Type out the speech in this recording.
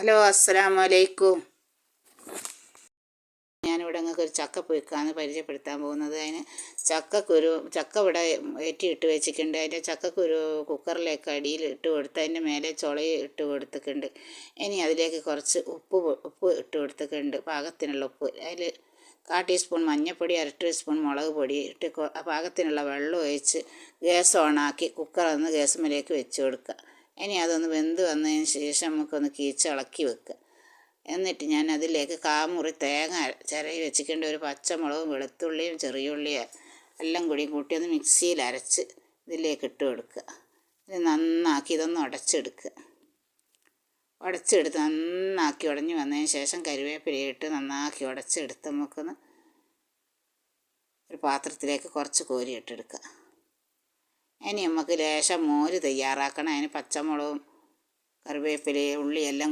Hello, അസ്സലാമു അലൈക്കും. ഞാനിവിടെ നിങ്ങൾക്ക് ഒരു ചക്ക പുഴുക്കാന്ന് പരിചയപ്പെടുത്താൻ പോകുന്നത്. ചക്ക ഇവിടെ ഏറ്റിയിട്ട് വെച്ചിട്ടുണ്ട്. അതിൻ്റെ ചക്കക്കുരു കുക്കറിലേക്ക് അടിയിൽ ഇട്ട് കൊടുത്ത് അതിൻ്റെ മേലെ ചുളയും ഇട്ട് കൊടുത്തിട്ടുണ്ട്. ഇനി അതിലേക്ക് കുറച്ച് ഉപ്പ് ഇട്ട് കൊടുത്തിട്ടുണ്ട്, പാകത്തിനുള്ള ഉപ്പ്. അതിൽ 1/4 ടീസ്പൂൺ മഞ്ഞൾപ്പൊടി, 1/2 ടീസ്പൂൺ മുളക് പൊടി ഇട്ട് പാകത്തിനുള്ള വെള്ളം ഒഴിച്ച് ഗ്യാസ് ഓണാക്കി കുക്കറൊന്ന് ഗ്യാസുമ്മേലേക്ക് വെച്ച് കൊടുക്കുക. ഇനി അതൊന്ന് വെന്ത് വന്നതിന് ശേഷം നമുക്കൊന്ന് ഇളക്കി വെക്കുക. എന്നിട്ട് ഞാൻ അതിലേക്ക് കാമുറി തേങ്ങ ചിരകി വെച്ചിട്ടുണ്ട്. ഒരു പച്ചമുളകും വെളുത്തുള്ളിയും ചെറിയുള്ളിയും എല്ലാം കൂട്ടി ഒന്ന് മിക്സിയിൽ അരച്ച് ഇതിലേക്ക് ഇട്ട് കൊടുക്കുക. ഇത് നന്നാക്കി ഇതൊന്ന് ഉടച്ചെടുത്ത് നന്നാക്കി ഉടഞ്ഞ് വന്നതിന് ശേഷം കരിവേപ്പിലയിട്ട് നന്നാക്കി ഉടച്ചെടുത്ത് നമുക്കൊന്ന് ഒരു പാത്രത്തിലേക്ക് കുറച്ച് കോരിയിട്ടെടുക്കുക. ഇനി നമുക്ക് ലേശം മോര് തയ്യാറാക്കണം. അതിന് പച്ചമുളകും കറിവേപ്പിലയും ഉള്ളിയെല്ലാം